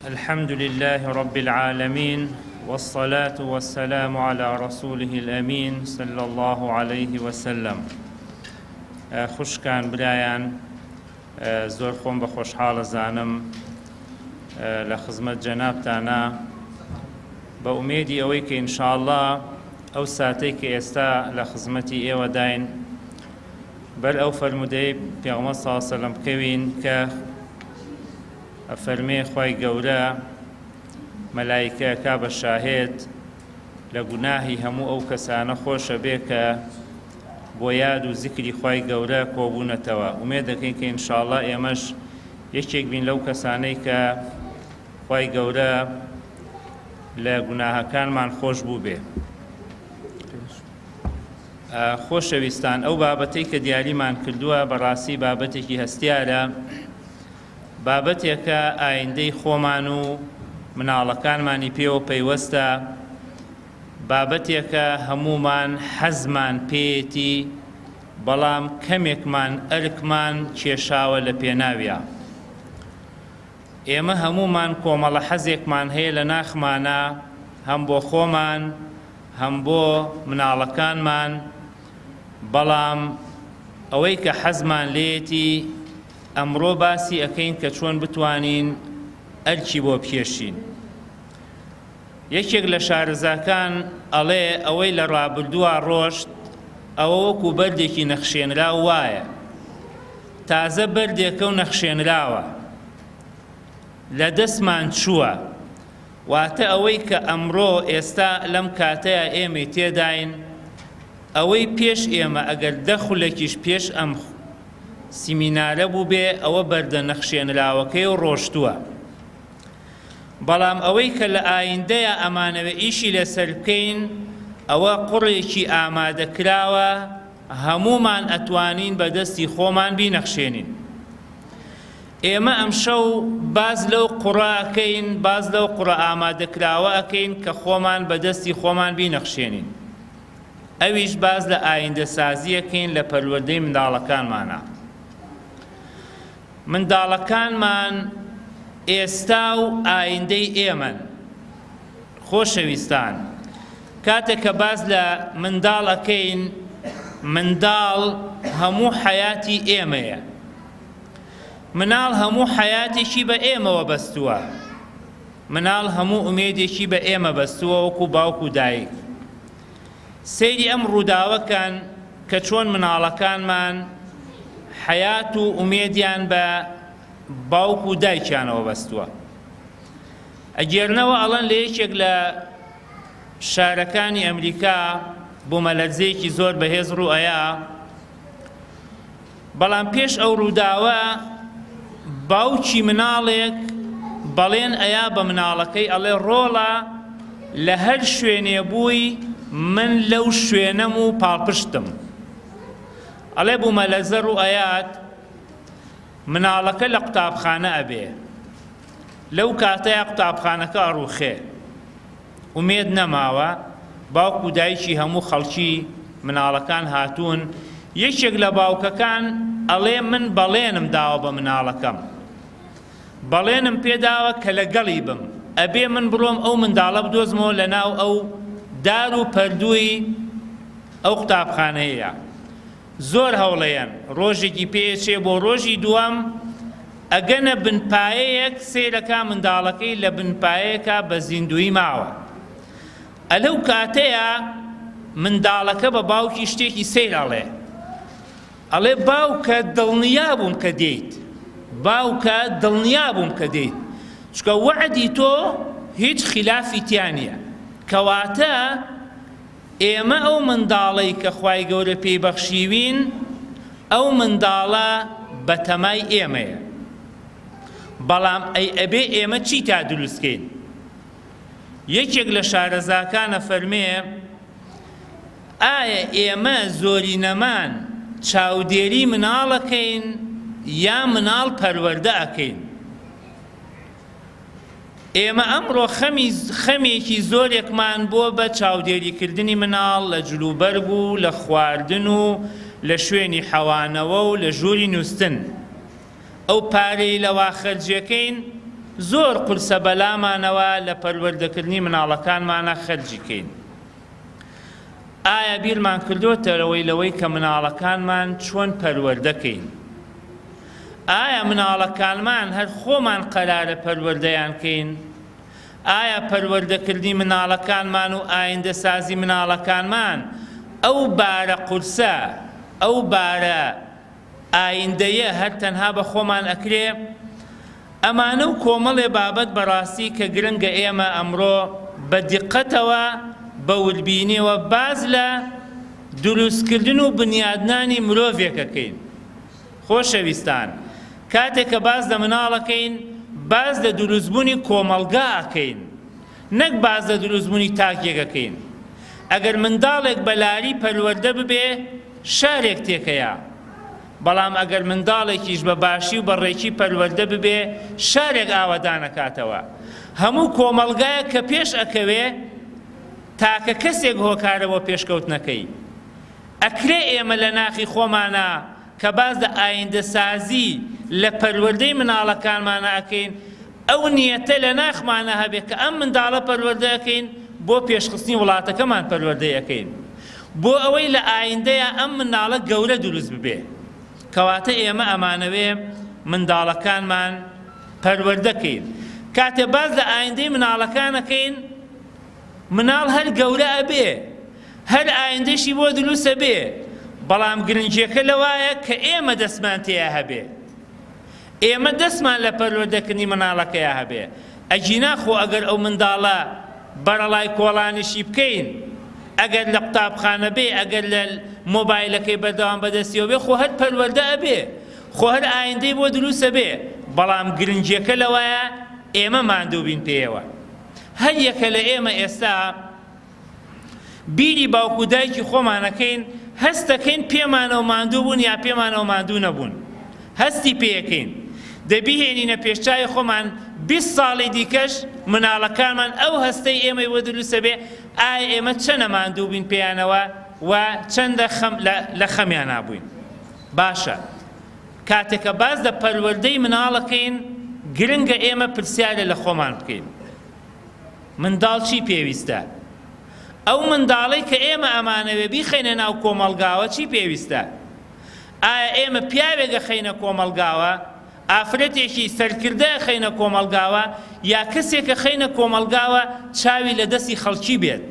الحمد لله رب العالمين والصلاة والسلام على رسوله الأمين صلى الله عليه وسلم. خوشكان برایان زۆر خۆم بە خۆشحاڵە زانم لە خزمەت جەنابتانە بە ئومێدی ئەوەی کە ئینشاءالله ئەو ساتەی کە ئێستا لە خزمەتی ئێوە داین بەر ئەو فەرمودەی پێغەمبەر صلی الله علیه و سلم بکەوین کە ئەفەرمێ خوای گەورە مەلایکەکە بە شاهێد لە گوناهی هەموو ئەو کەسانە خۆشە بێ کە بۆ یاد و زیکری خوای گەورە کۆبوونەتەوە. ئومێد دەکەین کە ئینشاءالله ئێمەش یەکێک بین لەو کەسانەی کە خوای گەورە لە گوناهەکانمان خۆش بوو بێ. خۆشەویستان، ئەو بابەتەی کە دیاریمان کردووە بەڕاستی بابەتێکی هەستیارە، بابەتێکە ئایندەی خۆمان و مناڵەکانمانی پێوە پەیوەستە، بابەتێکە هەمومان حەزمان پێیەتی بەڵام کەمێکمان ئەرکمان کێشاوە لە پێناویە. ئێمە هەمومان کۆمەڵە حەزێکمان هەیە لە ناخمانە، هەم بۆ خۆمان هەم بۆ مناڵەکانمان، بەڵام ئەوەی کە حەزمان لێیەتی ئەمڕۆ باسی ئەکەین کە چۆن بتوانین ئەرکی بۆ بکێشین. یەکێک لە شارەزاکان ئەڵێ ئەوەی لە ڕابردووە ڕۆشت ئەوە وەکو بەردێکی نەخشێنرا وایە، تازە بەردێکە و نەخشێنراوە لە دەستمان چووە، واتە ئەوەی کە ئەمڕۆ ئێستا لەم کاتەیە ئێمە تێداین، ئەوەی پێش ئێمە ئەگەر دەخولێکیش پێش ئەم سیمینارە بوو بێ ئەوە بەردە نەخشێنراوەکەی و ڕۆشتووە. بەڵام ئەوەی کە لە ئایندەیە ئەمانەوە ئیشی لەسەر بکەین ئەوە قوڕێکی ئامادەکراوە، هەمومان ئەتوانین بەدەستی خۆمان بینەخشێنین. ئێمە ئەمشەو باز لەو قوڕەکەین، باز لەو قوڕە ئامادەکراوە ئەکەین کە خۆمان بەدەستی خۆمان بینەخشێنین. ئەویش باز لە ئایندە سازیەکەین لە پەروەردەی منداڵەکانمانە. منداڵەکانمان ئێستا و ئایندەی ئێمەن. خۆشەویستان، کاتێک کە باز لە منداڵ ئەکەین، منداڵ هەموو حەیاتی ئێمەیە، مناڵ هەموو حەیاتێکی بە ئێمەوە بەستووە، مناڵ هەموو ئومێدێکی بە ئێمە بەستووە وەکو باوک و دایک. سەیری ئەم ڕووداوەکان کە چۆن مناڵەکانمان حەیات و ئومێدیان بە باوک و دایکیانەوە بەستووە. ئەگێرنەوە ئەڵەن لە یەکێک لە شارەکانی ئەمریکا بوومەلەرزەیەکی زۆر بەهێز ڕوئەیە، بەڵام پێش ئەو ڕووداوە باوکی مناڵێک بەڵێن ئەیا بە مناڵەکەی ئەڵێ ڕۆڵە لە هەر شوێنێ بووی من لەو شوێنەم و پاڵپشتم. ئەڵێ بوومەلەرزە ڕوئەیات مناڵەکە لە قوتابخانە ئەبێ، لەو کاتەیە قوتابخانەکە ئەڕوخێ، ئومێد نەماوە، باوک و دایکی هەموو خەڵکی مناڵەکان هاتوون. یەکێک لە باوکەکان ئەڵێ من بەڵێنم داوە بە مناڵەکەم، بەڵێنم پێداوە کە لەگەڵی بم، ئەبێ من بڕۆم ئەو منداڵە بدۆزمەوە لە ناو ئەو دار و پەردووی ئەو قوتابخانەیە. زۆر هەوڵەیەن، ڕۆژێکی پێچێ بۆ ڕۆژی دووەم ئەگەنە بنپایەیەک سێرەکە منداڵەکەی لە بنپایەکە بە زیندوی ماوە. ئەلەو کاتەیە منداڵەکە بە باوکی شتێکی سیر ئەڵێ باوکە دڵنیا بووم کە دێیت، باوکە دڵنیا بووم کە دێیت، چکە وعدی تۆ هیچ خلافی تیانە، کەواتە ئێمە ئەو منداڵەی کە خوای گەورە پێی بەخشیوین ئەو منداڵە بەتەمای ئێمەیە، بەڵام ئەبێ ئێمە چی تا دروستکەین؟ یەکێک لە شارەزاکانە فەرمێ ئایا ئێمە زۆرینەمان چاودێری مناڵەکەین یا مناڵ پەروەردە ئەکەین؟ ئێمە ئەمڕۆ خەمێکی زۆرێکمان بۆ بە چاودێریکردنی مناڵ لە جلوبەرگ و لە خواردن و لە شوێنی حەوانەوە و لە ژووری نووستن. ئەو پارەی لەوا خەرجەکەین زۆر قورسە بەلامانەوە لە پەروەردەکردنی مناڵەکانمانە خەرجیکەین. ئایا بیرمان کردوتەوەی لەوەی کە مناڵەکانمان چۆن پەروەردەکەین؟ ئایا مناڵەکانمان هەر خۆمان قەرارە پەروەردەیانکەین؟ ئایا پەروەردەکردنی مناڵەکانمان و ئایندەسازی مناڵەکانمان ئەو بارە قورسە، ئەو بارە ئایندەیە هەر تەنها بە خۆمان ئەکرێ؟ ئەمانە و کۆمەڵێ بابەت بەڕاستی کە گرنگە ئێمە ئەمڕۆ بە دیقەتەوە بە وربینیەوە باز لە دروستکردن و بنیادنانی مرۆڤێکەکەین. خۆشەویستان، کاتێک کە باز لە مناڵەکەین، باز لە دروستبوونی کۆمەلگا ئەکەین، نەک باز لە دروستبوونی تاکێکەکەین. ئەگەر منداڵێک بەلاری پەروەردە ببێ، شارێک تێکەیە، بەڵام ئەگەر منداڵێکیش بە باشی و بەڕێکی پەروەردە ببێ، شارێک ئاوەدانەکاتەوە. هەموو کۆمەلگایە کە پێش ئەکەوێ تاکە کەسێک هۆکارە بۆ پێشکەوتنەکەی. ئەکرێ ئێمە لە ناخی خۆمانە کە باز لە ئایندەسازی لە پەروەردەی مناڵەکانمانە ئەکەین، ئەو نیەتە لە ناخمانە هەبێ کە ئەم منداڵە پەروەردە ئەکەین بۆ پێشخستنی وڵاتەکەمان پەروەردەی ئەکەین، بۆ ئەوەی لە ئایندەیە ئەم منداڵە گەورە دروست ببێ. کەواتە ئێمە ئەمانەوێ منداڵەکانمان پەروەردەکەین. کاتێ باز لە ئایندەی مناڵەکانەکەین، مناڵ هەر گەورە ئەبێ، هەر ئایندەشی بۆ دروستە بێ، بەڵام گرنگیەکە لەوایە کە ئێمە دەستمان تێیە هەبێ، ئێمە دەستمان لە پەروەردەکردنی مناڵەکەیە هەبێ. ئەجینا خۆ ئەگەر ئەو منداڵە بەرەڵای کۆڵانیشی بکەین، ئەگەر لە قوتابخانە بێ، ئەگەر لە مۆبایلەکەی بەردەوام بەدەستیەوە بێ، خۆ هەر پەروەردە ئەبێ، خۆ هەر ئایندەی بۆ دروستە بێ، بەڵام گرنگیەکە لەوایە ئێمە ماندوو بین پێیەوە. هەر یەکە لە ئێمە ئێستا بیری باوکو دایکی خۆمانەکەین، هەستەکەین پێمانەوە ماندوو بوون یا پێمانەوە ماندوو نەبوون، هەستی پێیەکەین. دەبیهێنینە پێشچای خۆمان 20 ساڵی دیکەش مناڵەکانمان ئەو هەستەی ئێمەی بۆ دروستە بێ، ئایا ئێمە چەندە ماندوو بین پێیانەوە و چەندە لە خەمیان نابووین. باشە، کاتێکە باز لە پەروەردەی مناڵەکەین، گرنگە ئێمە پرسیارە لە خۆمان بکەین، منداڵ چی پێویستە؟ ئەو منداڵەی کە ئێمە ئەمانەوێ بیخەینە ناو کۆمەلگاوە چی پێویستە؟ ئایا ئێمە پیاوێکە خەینە کۆمەلگاوە، ئافرەتێکی سەرکردە خەینە کۆمەلگاوە، یا کەسێکە خەینە کۆمەلگاوە چاوی لە دەستی خەڵکی بێت؟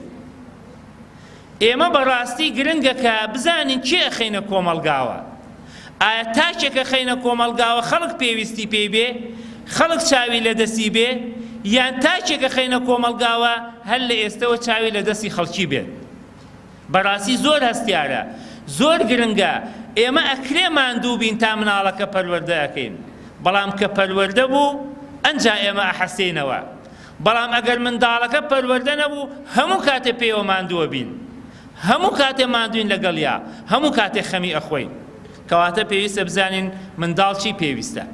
ئێمە بەڕاستی گرنگە کە بزانین کێ خەینە کۆمەلگاوە. ئایا تاکێکە خەینە کۆمەلگاوە خەڵک پێویستی پێی بێ، خەڵک چاوی لە دەستی بێ، یان تاکێکە خەینە کۆمەلگاوە هەر لە ئێستەوە چاوی لە دەستی خەڵکی بێت؟ بەڕاستی زۆر هەستیارە، زۆر گرنگە. ئێمە ئەکرێ ماندوو بین تا مناڵەکە پەروەردە ئەکەین، بەڵام کە پەروەردە بوو ئەنجا ئێمە ئەحەسێنەوە. بەڵام ئەگەر منداڵەکە پەروەردە نەبوو، هەموو کاتێ پێوە ماندووە بین، هەموو کاتێ ماندووین لەگەڵ یا، هەموو کاتێ خەمی ئەخۆین. کەواتە پێویستە بزانین منداڵ چی پێویستە.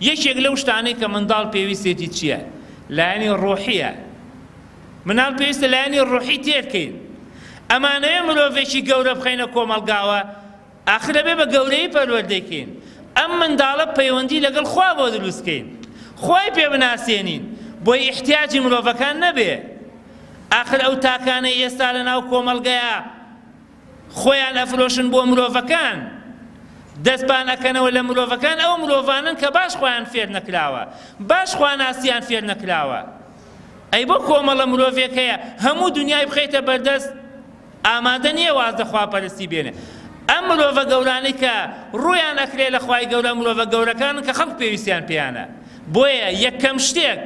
یەکێک لەو شتانەی کە منداڵ پێویستێتی چییە؟ لایەنی ڕۆحیە. مناڵ پێویستە لایەنی ڕۆحی تێرکەین. ئەمانەیە مرۆڤێکی گەورە بخەینە کۆمەلگاوە، ئاخرە بێ بە گەورەی پەروەردەکەین. ئەم منداڵە پەیوەندی لەگەڵ خوا بۆ دروستکەین، خوای پێ بناسێنین، بۆی احتیاجی مرۆڤەکان نەبێ. ئاخر ئەو تاکانەی ئێستا لە ناو کۆمەلگەیە خۆیان ئەفرۆشن بۆ مرۆڤەکان، دەستبان ئەکەنەوە لە مرۆڤەکان، ئەو مرۆڤانن کە باش خۆیان فێر نەکراوە، باش خواناسییان فێر نەکراوە. ئەی بۆ کۆمەڵە مرۆڤێک هەیە هەموو دنیای بخەیتە بەردەست، ئامادە نییە وازدە خواپەرستی بێنێ. ئەم مرۆڤە گەورانەی کە ڕوویان ئەکرێ لە خوای گەورە، مرۆڤە گەورەکانن کە خەڵک پێویستیان پێیانە. بۆیە یەکەم شتێک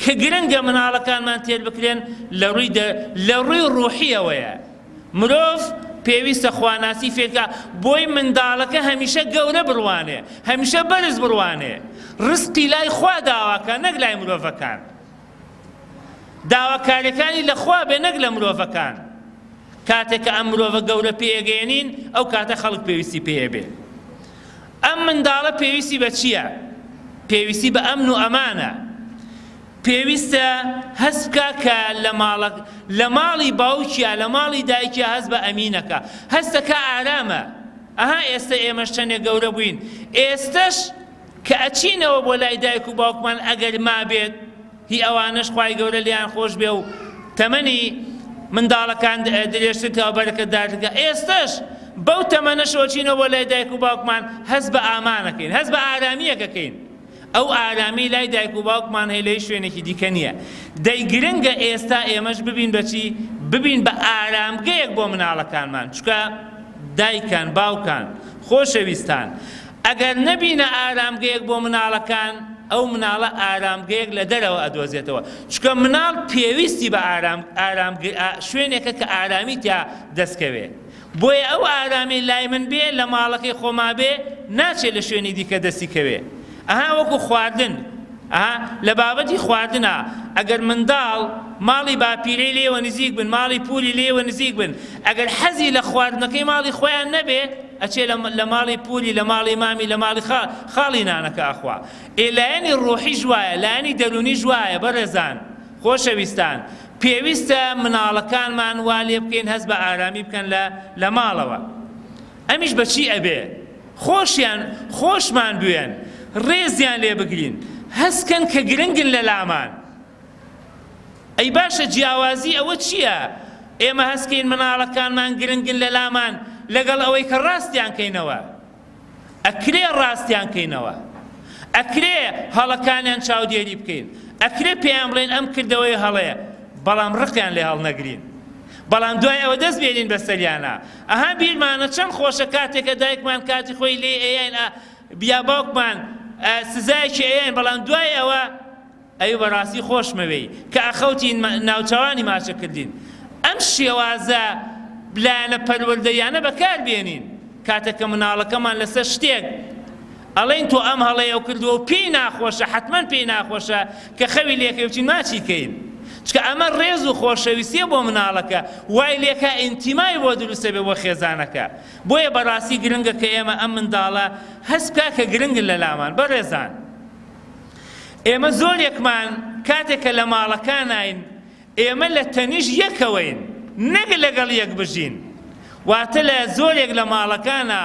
کە گرنگە مناڵەکانمان تێر بکرێن لە ڕووی ڕوحیەوەیە. مرۆڤ پێویستە خواناسی فێرکە، بۆی منداڵەکە هەمیشە گەورە بڕوانێ، هەمیشە بەرز بڕوانێ، ڕزقی لای خوا داواکە، نەک لای مرۆڤەکان. داواکاریەکانی لە خوا بێ، نەک لە مرۆڤەکان. کاتێک کە ئەم مرۆڤە گەورە پێگەێنین، ئەو کاتە خەڵک پێویستی پێیە بێ. ئەم منداڵە پێویستی بە چییە؟ پێویستی بە ئەمن و ئەمانە. پێویستە هەست بکە کە لە ماڵی باوکیە، لە ماڵی دایکیە هەست بە ئەمینەکە، هەستەکە ئارامە. ئەها ئێستا ئێمەش چەندێک گەورە بووین، ئێستەش کە ئەچینەوە بۆ لای دایک و باوکمان ئەگەر ما بێت هی ئەوانش خوای گەورە لیان خۆش بێ و تەمەنی منداڵەکان درێژترەوە بەرەکەتدارەکە. ئێستش بەو تەمەنەشەوە چینەوە بۆ لای دایک و باوکمان هەست بە ئامانەکەین، هەست بە ئارامیەکەکەین. ئەو ئارامی لای دایک و باوکمان هەیە لەی شوێنێکی دیکە نییە. دەی گرنگە ئێستا ئێمەش ببین بەچی؟ ببین بە ئارامگەیەک بۆ مناڵەکانمان. چونکە دایکان باوکان خۆشەویستان ئەگەر نەبینە ئارامگەیەک بۆ مناڵەکان ئەو مناڵە ئارامگەیەک لە دەرەوە ئەدۆزێتەوە. چونکە مناڵ پێویستی بە شوێنێکە کە ئارامی تیا دەستکەوێ. بۆیە ئەو ئارامی لای من بێ لە ماڵەکەی خۆما بێ ناچێت لە شوێنی دیکە دەستی کەوێ. ئەها وەکو خواردن، لە بابەتی خواردنە ئەگەر منداڵ ماڵی باپیرەی لێوە نزیک بن، ماڵی پولی لێوە نزیک بن، ئەگەر حەزی لە خواردنەکەی ماڵی خۆیان نەبێ ئەچێ لە ماڵی پولی، لە ماڵی مامی، لە ماڵی خاڵی نانەکە ئەخوا. لایەنی ڕۆحی ژوایە، لایەنی دەرونی ژوایە. بەڕێزان خۆشەویستان پێویستە مناڵەکانمان وا لێ بکەین هەست بە ئارامی بکەن لە ماڵەوە. ئەمیش بەچی ئەبێ؟ خۆشمان بوێن، ڕێزیان لێ بگرین، هەستکەن کە گرنگن لە لامان. ئەی باشە جیاوازی ئەوە چییە؟ ئێمە هەستکەین مناڵەکانمان گرنگن لە لامان لەگەڵ ئەوەی کە ڕاستیان کەینەوە. ئەکرێ ڕاستیان کەینەوە، ئەکرێ هەڵەکانیان چاودێری بکەین، ئەکرێ پێیان بڵێن ئەم کردەوەی هەڵەیە، بەڵام ڕقیان لێ هەڵنەگرین، بەڵام دوای ئەوە دەست بێنین بەسەریانە. ئەها بیرمانە چەند خۆشە کاتێکە دایکمان کاتی خۆی لێ ئەیان بیا باوکمان سزایەکی ئەیان، بەڵام دوای ئەوە ئەی بەڕاستی خۆشمەوەی کە ئەخەوتی ناوچەوانی ماچە کردین. ئەم شێوازە لایەنە پەروەردەیانە بەکاربێنین کاتێککە مناڵەکەمان لەسەر شتێک ئەڵێن تۆ ئەم هەڵەیە و کردووە و پێی ناخۆشە، حتمەن پێی ناخۆشە کە خەوی لێکەوتین ماچی کەین. چکە ئەمە ڕێز و خۆشەویستیە بۆ مناڵەکە، وای لێکە ئینتیمای بۆ دروستە بێ بۆ خێزانەکە. بۆیە بەڕاستی گرنگە کە ئێمە ئەم منداڵە هەست بکا کە گرنگن لە لامان. بەڕێزان ئێمە زۆرێکمان کاتێکە لە ماڵەکانین ئێمە لە تەنیش یەکەوەین، نەک لەگەڵ یەک بژین. واتە لە زۆرێک لە ماڵەکانە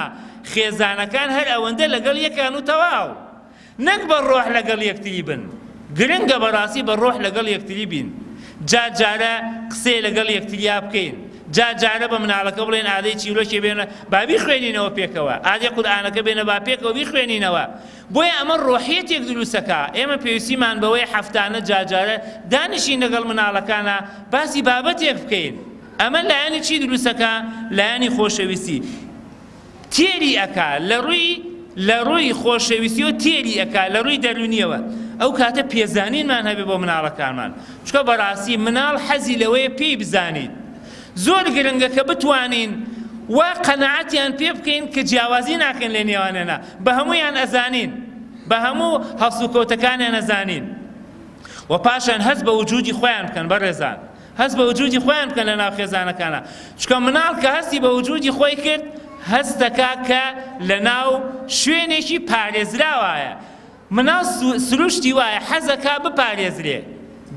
خێزانەکان هەر ئەوەندە لەگەڵ یەکان و تەواو، نەک بە ڕۆح لەگەڵ یەکتری بن. گرنگە بەڕاستی بە ڕۆح لەگەڵ یەکتری بین، جارە قسەی لەگەڵ یەکتریا بکەین، جارە بە مناڵەکە بڵێن ئادەی چیرۆکی بێنە با بیخوێنینەوە پێکەوە، ئادەی قورئانەکە بێنە با پێکەوە بیخوێنینەوە. بۆیە ئەمە ڕۆحیەتێک دروستەکە. ئێمە پێویستیمان بەوەی هەفتانە جارە دانیشین لەگەڵ مناڵەکانە باسی بابەتێک بکەین. ئەمە لایەنی چی دروستەکە؟ لایەنی خۆشەویستی. تێری ئەکا لە ڕووی خۆشەویستی و تێری ئەکا لە ڕووی دەرونیەوە. ئەو کاتە پێزانینمان هەبێ بۆ مناڵەکانمان، چکە بەڕاستی مناڵ حەزی لەوەیە پێی بزانیت. زۆر گرنگە کە بتوانین وا قەنەعەتیان پێ بکەین کە جیاوازی ناکەن لە نێوانێنە، بە هەموویان ئەزانین، بە هەموو هەڵس و کەوتەکانیان ئەزانین. و پاشان هەست بە وجودی خۆیان بکەن. بەڕێزان هەست بە وجودی خۆیان بکەن لە ناو خێزانەکانە، چکە مناڵ کە هەستی بە وجودی خۆی کرد هەست دەکا کە لە ناو شوێنێکی پارێزراوایە. مناڵ سروشتی وایە حەزەکا بپارێزرێ،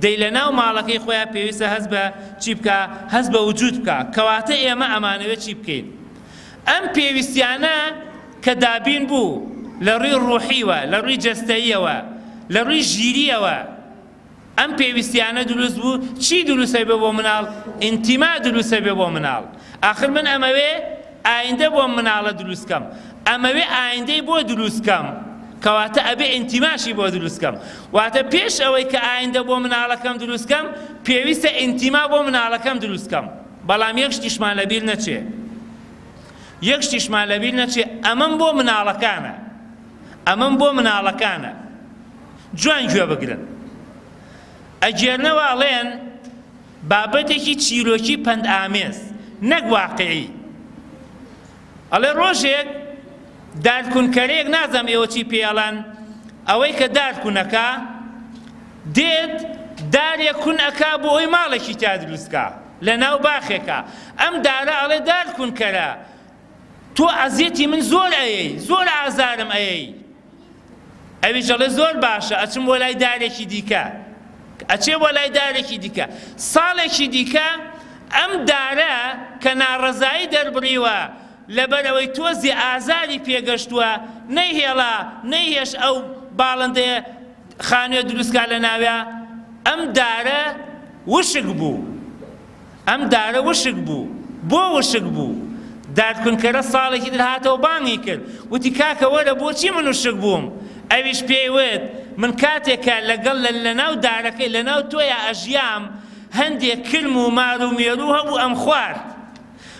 دەی لە ناو ماڵەکەی خۆیان پێویستە هەست بە چی بکە؟ هەست بە وجود بکە. کەواتە ئێمە ئەمانەوە چی بکەین؟ ئەم پێویستیانە کە دابین بوو لە ڕووی ڕۆحیوە، لە ڕووی جەستەییەوە، لە ڕووی ژیریەوە، ئەم پێویستیانە دروست بوو چی دروستە بێ بۆ مناڵ؟ ئینتیما دروستە بێ بۆ مناڵ. ئاخر من ئەمەوێ ئایندە بۆ مناڵە دروستکەم، ئەمەوێ ئایندەی بۆ دروستکەم، کەواتە ئەبێ ئینتیماشی بۆ دروستکەم. واتە پێش ئەوەی کە ئایندە بۆ مناڵەکەم دروستکەم پێویستە ئینتیما بۆ مناڵەکەم دروستکەم. بەڵام یەک شتیشمان لەبیر نەچێ، یەک شتیشمان لەبیر نەچێ، ئەمەم بۆ مناڵەکانە، ئەمەم بۆ مناڵەکانە. جوان گوێ بگرن. ئەگێرنەوە ئەڵێن بابەتێکی چیرۆکی پەند ئامێز، نەک واقعی. ئەڵێ ڕۆژێک دارکونکەرەیەک، نازەم ئێوە چی پێڵان، ئەوەی کە دارکونەکە دێت دارێک کون ئەکا بۆ ئەوی ماڵێکی تا دروستکە لە ناو باخێکە. ئەم دارە ئەڵێ دارکونکەرە تۆ ئەزیەتی من زۆر ئەیەی، زۆر ئازارم ئەیەی. ئەویش ئەڵێ زۆر باشە، ئەچم بۆ لای دارێکی دیکە. ئەچێ بۆ لای دارێکی دیکە، ساڵێکی دیکە ئەم دارە کە ناڕەزایی دەربڕیوە لەبەرەوەی تۆزی ئازاری پێگەشتووە نەیهێڵا نەیهێش ئەو باڵندەیە خانوێ دروستکە لە ناوێ ئەم دارە وشک بوو ئەم دارە وشک بوو بۆ وشک بوو دارکردنکەرە ساڵێکی تر هاتەوە بانگی کرد وتی کاکە وەرە بۆچی من وشک بووم ئەویش پێی وت من کاتێکە لەگەڵ لەناو دارەکەی لەناو تۆیە ئەژیام هەندێک کلم و مار و مێروو هەبوو ئەم خوارد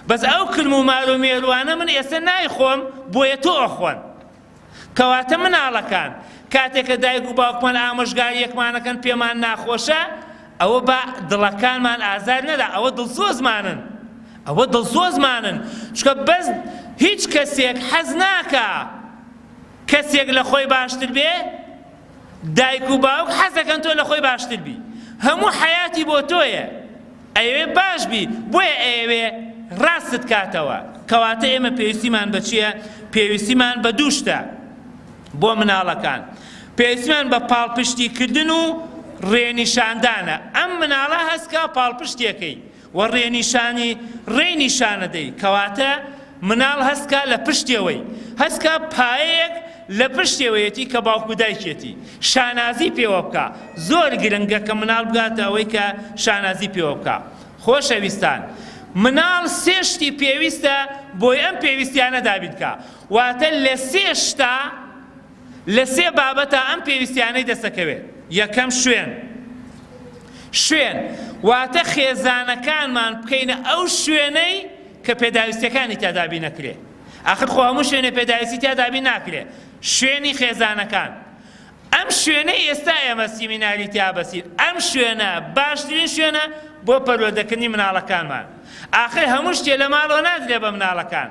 بەس ئەو کلم و مار و مێروانە من ئێستا نایخۆم بۆیە تۆ ئەخۆن کەواتە مناڵەکان کاتێکە دایک و باوکمان ئامۆژگاریەکمانەکەن پێمان ناخۆشە ئەوە بە دڵەکانمان ئازار نەدا ئەوە دڵسۆزمانن ئەوە دڵسۆزمانن چکە بەس هیچ کەسێک حەز ناکا کەسێک لە خۆی باشتر بێ دایک و باوک حەزەکەن تۆ لە خۆی باشتر بی هەموو حیاتی بۆ تۆیە ئەوێ باش بی بۆیە ئەوێ ڕاستت کاتەوە کەواتە ئێمە پێویستیمان بە چییە؟ پێویستیمان بە دوو شتە بۆ مناڵەکان پێویستیمان بە پاڵپشتیکردن و ڕێنیشاندانە ئەم مناڵە هەستکا پاڵپشتێکەی و ڕێنیشانەدەی کەواتە مناڵ هەستکا لە پشتێوەی هەستکا پایەیەک لە پشتێوەیەتی کە باوکو دایکێتی شانازی پێوە بکە زۆر گرنگە کە مناڵ بگاتە ئەوەی کە شانازی پێوە بکە خۆشەویستان مناڵ سێ شتی پێویستە بۆی ئەم پێویستیانە دابین بکە واتە لە سێ شتا لە سێ بابەتە ئەم پێویستیانەی دەسەکەوێت یەکەم شوێن واتە خێزانەکانمان بکەینە ئەو شوێنەی کە پێداویستەکانی تیادابی نەکرێ ئاخر خۆ هەموو شوێنە پێداویستی تیادابی ناکرێ شوێنی خێزانەکان ئەم شوێنەی ئێستا ئێمە سیمیناری تیابەسین ئەم شوێنە باشترین شوێنە بۆ پەروەردەکردنی مناڵەکانمان ئاخر هەموو شتێ لە ماڵەوە نادرێ بە مناڵەکان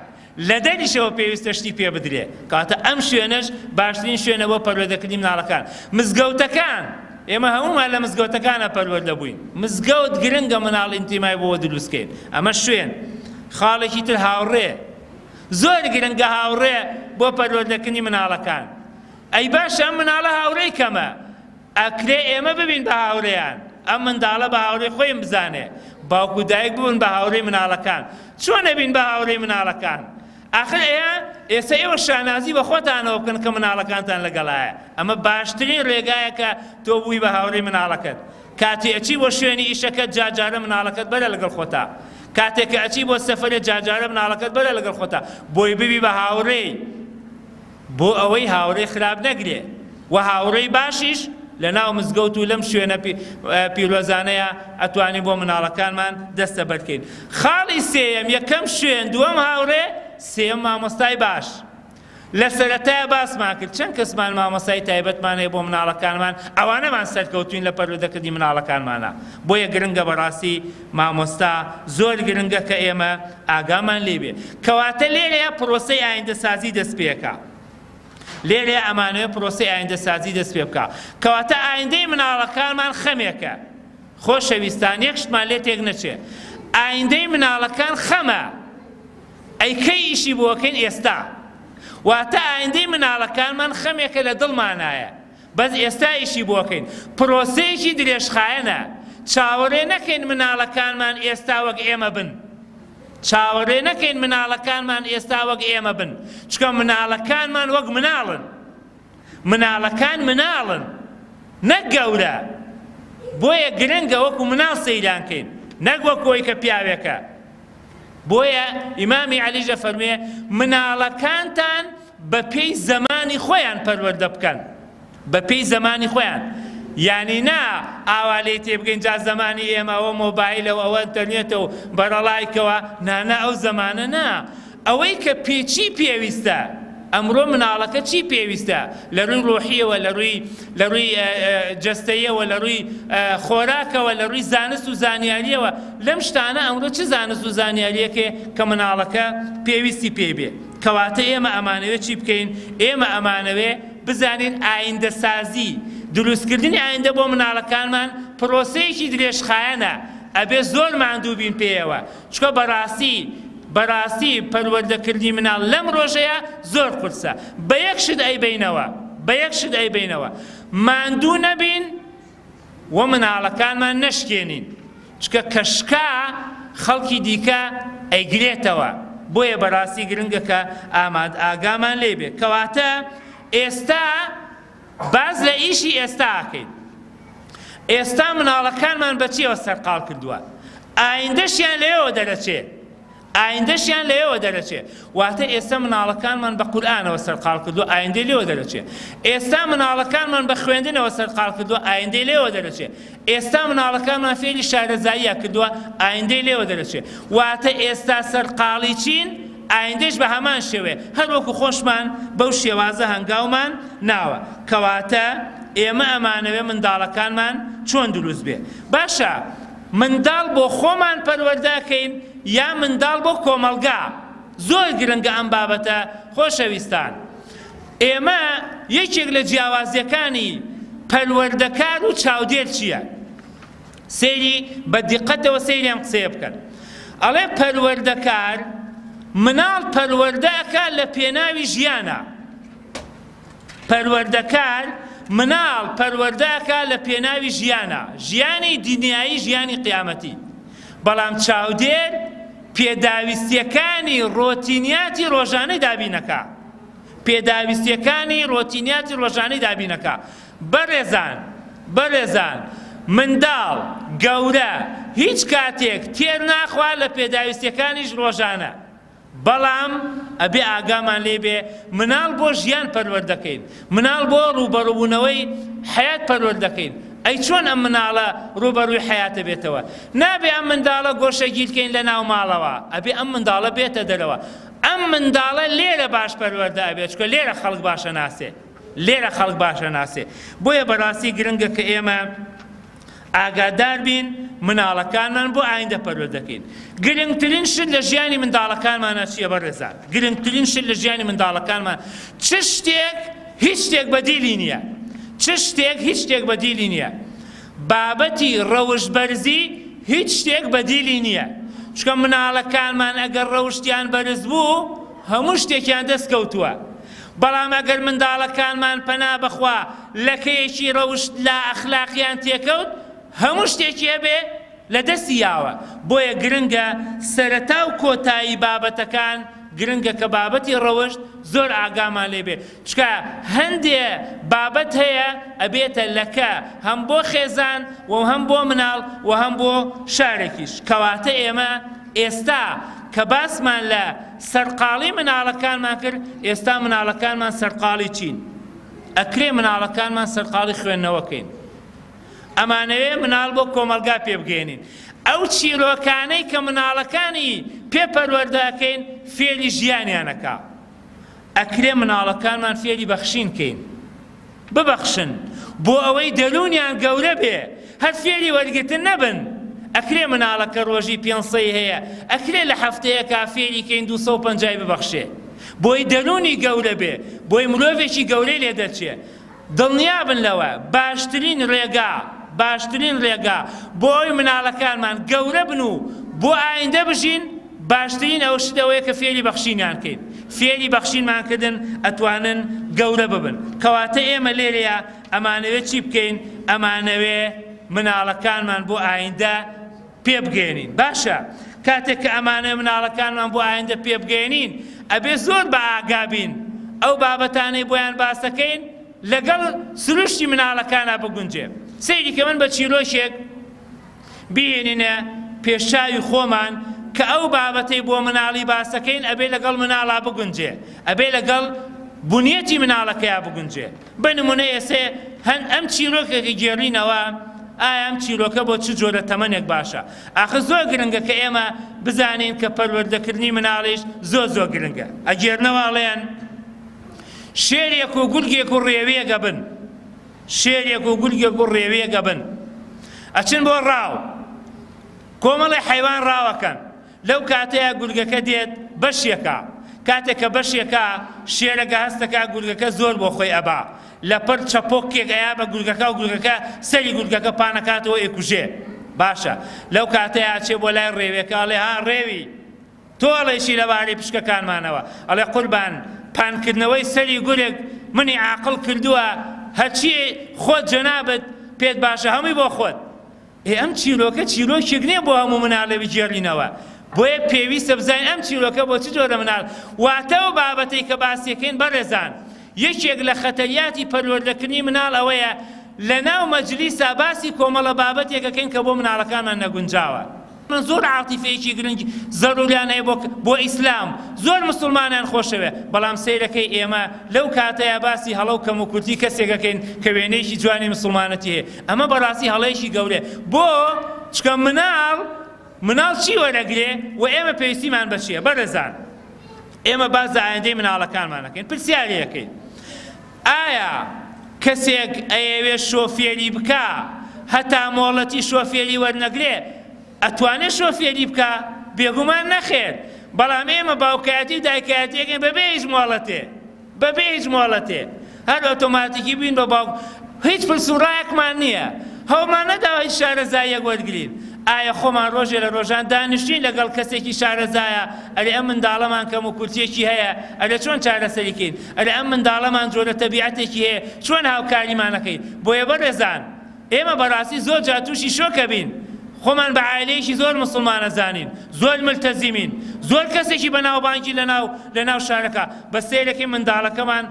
لە دەریشەوە پێویستە شتی پێ بدرێ کاتە ئەم شوێنەش باشترین شوێنە بۆ پەروەردەکردنی مناڵەکان مزگەوتەکان ئێمە هەمومان لە مزگەوتەکانە پەروەردە بووین مزگەوت گرنگە مناڵ ئینتیمای بۆ دروستکەین ئەمە شوێن خاڵێکی تر هاوڕێ زۆر گرنگە هاوڕێ بۆ پەروەردەکردنی مناڵەکان ئەی باشە ئەم مناڵە هاوڕێی کەمە ئەکرێ ئێمە ببین بە هاوڕێیان ئەم منداڵە بە هاوڕێی خۆیم بزانێ باوکو دایک بوون بە هاوڕێی مناڵەکان چۆن نەبین بە هاوڕێی مناڵەکان ئاخر ئێستا ئێوە شانازی بە خۆتانەوە بکەن کە مناڵەکانتان لەگەڵایە ئەمە باشترین ڕێگایە کە تۆ بووی بە هاوڕێی مناڵەکەت کاتی ئەچی بۆ شوێنی ئیشەکەت جاجارە مناڵەکەت بەرە لەگەڵ خۆتا کاتێک کە ئەچی بۆ سەفەرێ جاجارە مناڵەکەت بەرە لەگەڵ خۆتا بۆی ببی بە هاوڕێی بۆ ئەوەی هاوڕێی خراپ نەگرێ و هاوڕێی باشیش لە ناو مزگەوت و لەم شوێنە پیرۆزانەیە ئەتوانی بۆ مناڵەکانمان دەستە بەرکەین خاڵی سێیەم یەکەم شوێن دووەم هاوڕێ سێم مامۆستای باش لە سەرەتایە باسمان کرد چەند کەسمان مامۆستای تایبەتمانەیە بۆ مناڵەکانمان ئەوانەمان سەرکەوتوین لە پەروەردەکردنی مناڵەکانمانە بۆیە گرنگە بەڕاستی مامۆستا زۆر گرنگە کە ئێمە ئاگامان لێ بێ کەواتە لێرەیە پرۆسەی ئایندەسازی دەست پێکە لێرەیە ئەمانەوە پرۆسەی ئایندەسازی دەست پێ بکە کەواتە ئایندەی مناڵەکانمان خەمێکە خۆشەویستان یەک شتمان لێ تێک نەچێ ئایندەی مناڵەکان خەمە ئەیکەی ئیشی بۆکەین ئێستا واتە ئایندەی مناڵەکانمان خەمێکە لە دڵمانایە بەس ئێستا ئیشی بۆکەین پرۆسەیەکی درێژخایەنە چاوەڕێ نەکەین مناڵەکانمان ئێستا وەک ئێمە بن چاوەڕێ نەکەین مناڵەکانمان ئێستا وەک ئێمە بن چکە مناڵەکانمان وەک مناڵن مناڵەکان مناڵن نەک گەورە بۆیە گرنگە وەکو مناڵ سەیرانکەین نەک وەکۆی کە پیاوێکە بۆیە ئیمامی عەلیژە فەرمێ مناڵەکانتان بە پێی زەمانی خۆیان پەروەردە بکەن بە پێی زەمانی خۆیان یعنی نا ئاوا لێ تێبگەین جا زەمانی ئێمە ئەوە مۆبایلەوە ئەوە ئینتەرنێتە و بەرەڵایکەوە نانا ئەو زەمانە نا ئەوەی کە پێچی پێویستە ئەمڕۆ مناڵەکە چی پێویستە لە ڕووی ڕۆحیەوە لە ڕووی جەستەیەوە لە ڕووی خۆراکەوە لە ڕووی زانست و زانیاریەوە لەم شتانە ئەمڕۆ چ زانست و زانیاریەکێ کە مناڵەکە پێویستی پێبێ کەواتە ئێمە ئەمانەوێ چی بکەین ئێمە ئەمانەوێ بزانین ئایندەسازی دروستکردنی ئایندە بۆ مناڵەکانمان پرۆسەیەکی درێژخایەنە ئەبێ زۆر ماندوو بین پێیەوە چکە بەڕاستی پەروەردەکردنی مناڵ لەم ڕۆژەیە زۆر قورسە بە یەک شت ئەیبینەوە ماندوو نەبین و مناڵەکانمان نەشکێنین چکە کەشکا خەڵکی دیکە ئەیگرێتەوە بۆیە بەڕاستی گرنگە کە ئاگامان لێ بێ. کەواتە ئێستا باز لە ئیشی ئێستا ئاکەین. ئێستا مناڵەکانمان بەچیەوە سەرقاڵ کردووە؟ ئایندەشیان لەوێەوە دەرەچێ، ئایندەشیان لەوێەوە دەرەچێ. واتە ئێستا مناڵەکانمان بە قورئانەوە سەرقاڵ کردووە، ئایندەی لێوە دەرەچێ. ئێستا مناڵەکانمان بە خوێندنەوە سەرقاڵ کردووە، ئایندەی لێوە دەرەچێ. ئێستا مناڵەکانمان فێری شارەزاییە کردووە، ئایندەی لێوە دەرەچێ. واتە ئێستا سەرقاڵی چین، ئایندەش بە هەمان شێوێ، هەر وەکو خۆشمان بەو شێوازە هەنگاومان ناوە. کەواتە ئێمە ئەمانەوێ منداڵەکانمان چۆن دروست بێ. باشە منداڵ بۆ خۆمان پەروەردەکەین یا منداڵ بۆ کۆمەلگا؟ زۆر گرنگە ئەم بابەتە خۆشەویستان. ئێمە یەکێک لە جیاوازیەکانی پەروەردەکار و چاودێر چییە؟ سەیری بە دیقەتەوە سەیری ئەم قسەیە بکەن. ئەڵێ پەروەردەکار مناڵ پەروەردەکە لە پێناوی ژیانە. پەروەردەکار مناڵ پەروەردەکە لە پێناوی ژیانە، ژیانی دنیایی، ژیانی قیامەتی. بەڵام چاودێر پێداویستیەکانی ڕۆتینیاتی ڕۆژانەی دابینەکە، پێداویستیەکانی ڕۆتینیاتی ڕۆژانەی دابینەکە. بەڕێزان منداڵ گەورە هیچ کاتێک تێر ناخوا لە پێداویستیەکانیش ڕۆژانە. بەڵام ئەبێ ئاگامان لێ بێ مناڵ بۆ ژیان پەروەردەکەین، مناڵ بۆ ڕوبەڕووبوونەوەی حەیات پەروەردەکەین. ئەی چۆن ئەم مناڵە ڕوبەڕووی حەیاتە بێتەوە؟ نابێ ئەم منداڵە گۆشەگیرکەین لە ناو ماڵەوە، ئەبێ ئەم منداڵە بێتە دەرەوە. ئەم منداڵە لێرە باش پەروەردە ئەبێت، چکە لێرە خەڵک باشە ناسێ، لێرە خەڵک باشە ناسێ. بۆیە بەڕاستی گرنگە کە ئێمە ئاگادار بین مناڵەکانمان بۆ ئایندە پەروەردەکەین. گرنگترین شت لە ژیانی منداڵەکانمانە چییە بەڕێزان؟ گرنگترین شت لە ژیانی منداڵەکانمان چ شتێک هیچ شتێک بەدیلی نییە، چ شتێک هیچ شتێک بەدیلی نییە. بابەتی ڕەوشبەرزی هیچ شتێک بەدیلی نییە، چکە مناڵەکانمان ئەگەر ڕەوشتیان بەرز بوو هەموو شتێکیان دەستکەوتووە. بەڵام ئەگەر منداڵەکانمان پەنا بەخوا لەکەیەکی ڕەوشت لە ئەخلاقیان تێکەوت هەموو شتێکی هەبێ لە دەستی یاوە. بۆیە گرنگە سەرەتا و کۆتایی بابەتەکان گرنگە کە بابەتی ڕەوشت زۆر ئاگامان لێ بێ، چکە هەندێ بابەت هەیە ئەبێتە لەکە هەم بۆ خێزان و هەم بۆ مناڵ و هەم بۆ شارێکیش. کەواتە ئێمە ئێستا کە باسمان لە سەرقاڵی مناڵەکانمان کرد، ئێستا مناڵەکانمان سەرقاڵی چین؟ ئەکرێ مناڵەکانمان سەرقاڵی خوێندنەوەکەین. ئەمانەوێ مناڵ بۆ کۆمەلگا پێبگەێنین. ئەو چیرۆکانەی کە مناڵەکانی پێپەروەردەکەین فێری ژیانیانەکە. ئەکرێ مناڵەکانمان فێری بەخشین کەین، ببەخشن بۆ ئەوەی دەرونیان گەورە بێ، هەر فێری وەرگتن نەبن. ئەکرێ مناڵەکە ڕۆژی 500 هەیە، ئەکرێ لە هەفتەیەکە فێری کەین 250 ببەخشێ، بۆی دەرونی گەورە بێ، بۆی مرۆڤێکی گەورەی لێ دەچێ. دڵنیابن لەوە باشترین ڕێگا بۆ ئەوی مناڵەکانمان گەورە بن و بۆ ئایندە بژین، باشترین ئەو شتەوەیە کە فێری بەخشینیان کەین. فێری بەخشینمانکردن ئەتوانن گەورە ببن. کەواتە ئێمە لێرەیە ئەمانەوێت چی بکەین؟ ئەمانەوێ مناڵەکانمان بۆ ئایندە پێبگەێنین. باشە کاتێک کە ئەمانە مناڵەکانمان بۆ ئایندە پێبگەێنین ئەبێ زۆر بە ئاگابین ئەو بابەتانەی بۆیان باسەکەین لەگەڵ سروشتی مناڵەکانە بگونجێ. سەیریکە من بە چیرۆشێک بێنینە پێشاوی خۆمان کە ئەو بابەتەی بۆ مناڵی باسەکەین ئەبێ لەگەڵ مناڵا بگونجێ، ئەبێ لەگەڵ بنیەتی مناڵەکەیە بگونجێ. بەنمونە ئێسێ ئەم چیرۆکێکی گێڕینەوە، ئایا ئەم چیرۆکە بۆ چ جۆرە تەمەنێک باشە؟ ئاخر زۆر گرنگە کە ئێمە بزانین کە پەروەردەکردنی مناڵیش زۆر گرنگە. ئەگێرنەوەڵێن شێرێک و گورگێک و ڕێوێگە بن، شێرێک و گورگێک و ڕێوێگە بن، ئەچن بۆ ڕاو، کۆمەڵی حیوان ڕاوەکەن. لەو کاتەیە گورگەکە دێت بەشێکە، کاتێک کە بەشێکە شێرەکە هەستەکە گورگەکە زۆر بۆ خۆی ئەبا، لەپەر چەپۆکێک ئەیا بە گورگەکە و گورگەکە سەری گورگەکە پانەکاتەوە ئێکوژێ. باشە لەو کاتەیە ئاچێ بۆ لای ڕێوێکە ئەڵێ ها ڕێوی تۆڵێکی لەبارەی پشکەکانمانەوە، ئەڵێ قوربان پانکردنەوەی سەری گورێک منی عاقڵ کردووە، هەرچی خۆت جەنابەت پێت باشە هەمووی بۆ خۆت. ئەم چیرۆکە چیرۆکێک نییە بۆ هەموو مناڵێ بجێڕینەوە، بۆیە پێویستە بزانین ئەم چیرۆکە بۆ چ جۆرە مناڵ واتەوە بابەتەی کە باسیەکەین بەڕێزان یەکێک لە خەتەریاتی پەروەردەکردنی مناڵ ئەوەیە لە ناو مەجلیسا باسی کۆمەڵە بابەتێکەکەین کە بۆ مناڵەکانمان نەگونجاوە من زۆر عاتیفەیەکی گرنگ زەروریان هەیە بۆ ئیسلام زۆر مسلمانیان خۆشەوێ بەڵام سەیرەکەی ئێمە لەو کاتەیە باسی هەڵە و کەم و کورتی کەسێکەکەین کە وێنەیەکی جوانی مسلمانەتی هەیە ئەمە بەڕاستی هەڵەیەکی گەورەیە بۆ چکە مناڵ چی وەرەگرێ و ئێمە پێویستیمان بە چییە بەڕێزان ئێمە باز ئایندەی مناڵەکانمانەکەین پرسیارەکەین ئایا کەسێک ئەیەوێ شۆفێری بکە هەتا مۆڵەتی شۆفێری وەرنەگرێ ئەتوانێت شۆفێری بکە بێگومان نەخێر بەڵام ئێمە باوکایەتی و دایکایەتیەکەین بەبێ هیچ مۆڵەتێ هەر ئۆتۆماتیکی بین بە باوک هیچ پرسوڕایەکمان نییە هەوڵمان نەداوە هیچ شارەزاییەک وەرگرین ئایا خۆمان ڕۆژێ لە ڕۆژان دانیشتین لەگەڵ کەسێکی شارەزایە ئەرێ ئەم منداڵەمان کەم و کورتێکی هەیە ئەرێ چۆن چارەسەریکەین ئەرێ ئەم منداڵەمان جۆرە تەبیعەتێکی هەیە چۆن هاوکاریمانەکەین بۆیە بەڕێزان ئێمە بەڕاستی زۆر جا تووشی شۆکە بین خۆمان بە عایلەیەکی زۆر مسلمانە زانین زۆر ملتەزیمین زۆر کەسێکی بەناوبانگی لەناو شارەکە بە سەیرەکەی منداڵەکەمان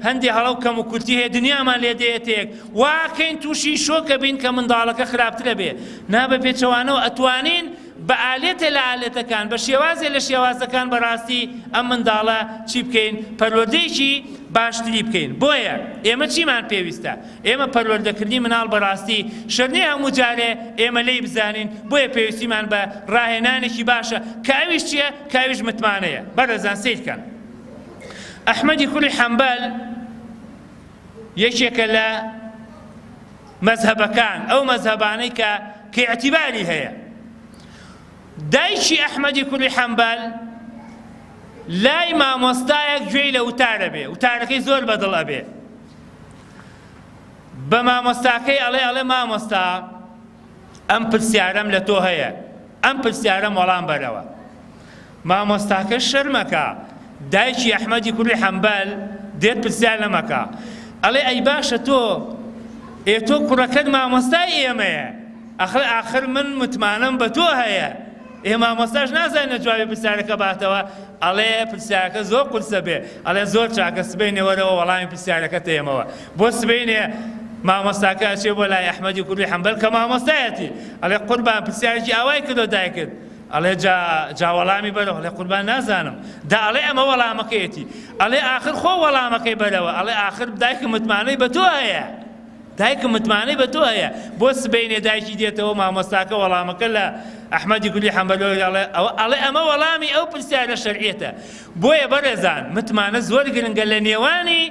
هەندێ هەڵە و کەم و کورتی هەیە دنیامان لێ دێتێک واکەین تووشی شۆکە بین کە منداڵەکە خراپترە بێ نابە پێچەوانەوە ئەتوانین بە ئالێتە لە ئالێتەکان بە شێوازێ لە شێوازەکان بەڕاستی ئەم منداڵە چی بکەین پەروەردەیەکی باشتری بکەین بۆیە ئێمە چیمان پێویستە ئێمە پەروەردەکردنی مناڵ بەڕاستی شەرنی هەموو جارێ ئێمە لێی بزانین بۆیە پێویستیمان بە ڕاهێنانێکی باشە کاویش چییە کاویش متمانەیە بەڕێزان سیرکەن ئەحمەدی کوڕی حەمبەل یەکێکە لە مەزهەبەکان ئەو مەزهەبانەی کە ئیعتیباری هەیە دایکی ئەحمەدی کوڕی حەمبەل لای مامۆستایەک گوێی لە وتارە بێ وتارەکەی زۆر بەدڵ ئەبێ بە مامۆستاکەی ئەڵێ مامۆستا ئەم پرسیارەم لە تۆ هەیە ئەم پرسیارەم وەڵام بەرەوە مامۆستاکە شەرمەکە دایکی ئەحمەدی کوڕی حەمبەل دێت پرسیار لەمەکە ئەڵێ ئەی باشە تۆ کوڕەکەت مامۆستای ئێمەیە ئاخر من متمانەم بە تۆ هەیە ئێمە مامۆستاش نازانێت جوابی پرسیارەکە باتەوە ئەڵێ پرسیارەکە زۆر قورسە بێ ئەڵێ زۆر چاکە سبەینێ وەرەوە وەڵامی پرسیارەکەت ئێمەوە بۆ سبەینێ مامۆستاکە ئەچێ بۆ لای ئەحمەدی کوڕی حەمبەل کە مامۆستایەتی ئەڵێ قوربان پرسیارێکی ئاوای کردۆ دایکت ئەڵێ جا وەڵامی بەرەوە ئەڵێ قوربان نازانم دا ئەڵێ ئەمە وەڵامەکەیەتی ئەڵێ ئاخر خۆ وەڵامەکەی بەرەوە ئەڵێ ئاخر دایکم متمانەی بە تۆ هەیە دایکم متمانەی بە تۆ هەیە بۆ سبەینێ دایکی دێتەوە مامۆستاکە وەڵامەکە لە ئەحمەدی کوڕی حەمبەل ئەڵێ ئەمە وەڵامی ئەو پرسیارە شەرعیەتە بۆیە بەڕێزان متمانە زۆر گرنگە لە نێوانی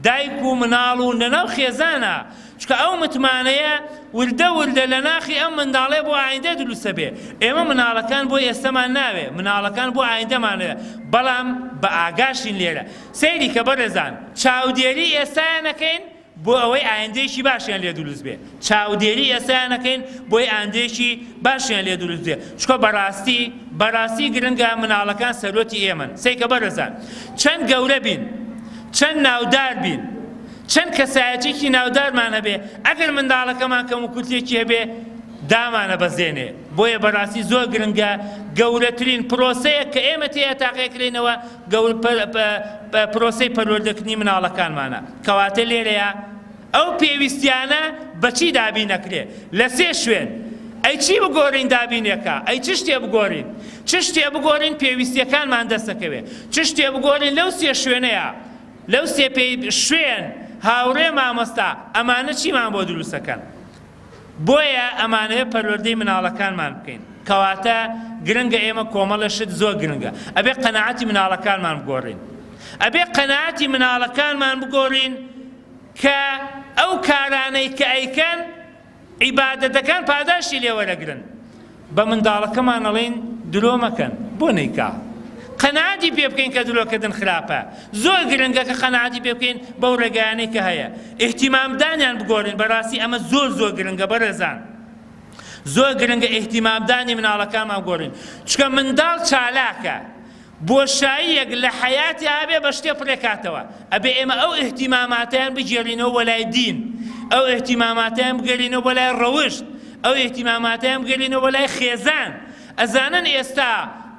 دایک و مناڵ و لەناو خێزانە چکە ئەو متمانەیە وردە لە ناخی ئەم منداڵێ بۆ ئایندە دروستە بێ ئێمە مناڵەکان بۆ ئێستەمان ناوێ مناڵەکان بۆ ئایندەمانەوێ بەڵام بە ئاگاشین لێرە سەیری کە بەڕێزان چاودێری ئێستایانەکەین بۆ ئەوەی ئایندەیەکی باشیان لێ دروست بێ چاودێری ئێستایانەکەین بۆی ئایندەیەکی باشیان لێ دروست بێ چکە بەڕاستی گرنگە مناڵەکان سەرۆتی ئێمەن سەیکە بەڕێزان چەند گەورە بین چەند ناودار بین چەند کەسایەتێکی ناودارمان هەبێ ئەگەر منداڵەکەمان کەم و کورتێکی هەبێ دامانە بەزێنێ بۆیە بەڕاستی زۆر گرنگە گەورەترین پرۆسەیە کە ئێمە تێیە تاقیکرێنەوە پرۆسەی پەروەردەکردنی مناڵەکانمانە کەواتە لێرەیە ئەو پێویستیانە بەچی دابین نەکرێ لە سێ شوێن ئەی چی بگۆڕین دابینێکە ئەی چ شتێ بگۆڕین چ شتێ بگۆڕین پێویستیەکانمان دەستەکەوێ چ شتێ بگۆڕین لەو سێ شوێنەیە لەو سێ شوێن هاوڕێ مامۆستا ئەمانە چیمان بۆ دروستەکەن بۆیە ئەمانەیە پەروەردەی مناڵەکانمان بکەین کەواتە گرنگە ئێمە کۆمەڵە شت زۆر گرنگە ئەبێ قەناعەتی مناڵەکانمان بگۆڕین ئەبێ قەناعەتی مناڵەکانمان بگۆڕین کە ئەو کارانەی کە ئەیکەن عیبادەتەکان پاداشی لێوەرەگرن بە منداڵەکەمان ئەڵێن درۆ مەکەن بۆ نەیکا قەناعەتی پێ بکەین کە درۆکردن خراپە زۆر گرنگە کە قەناعەتی پێ بکەین بەو ڕێگایانەی کە هەیە ئیحتیمامدانیان بگۆڕین بەڕاستی ئەمە زۆر گرنگە بەڕێزان زۆر گرنگە ئیحتیمامدانی مناڵەکانمان بگۆڕین چکە منداڵ چالاکە بۆشاییەک لە حەیاتی هەبێ بە شتێ پڕێکاتەوە ئەبێ ئێمە ئەو ئیحتیماماتیان بگێڕینەوە بۆ لای دین ئەو ئیحتیماماتیان بگەڕینەوە بۆ لای ڕەوشت ئەو ئیحتیماماتیان بگەڕینەوە بۆ لای خێزان ئەزانن ئێستا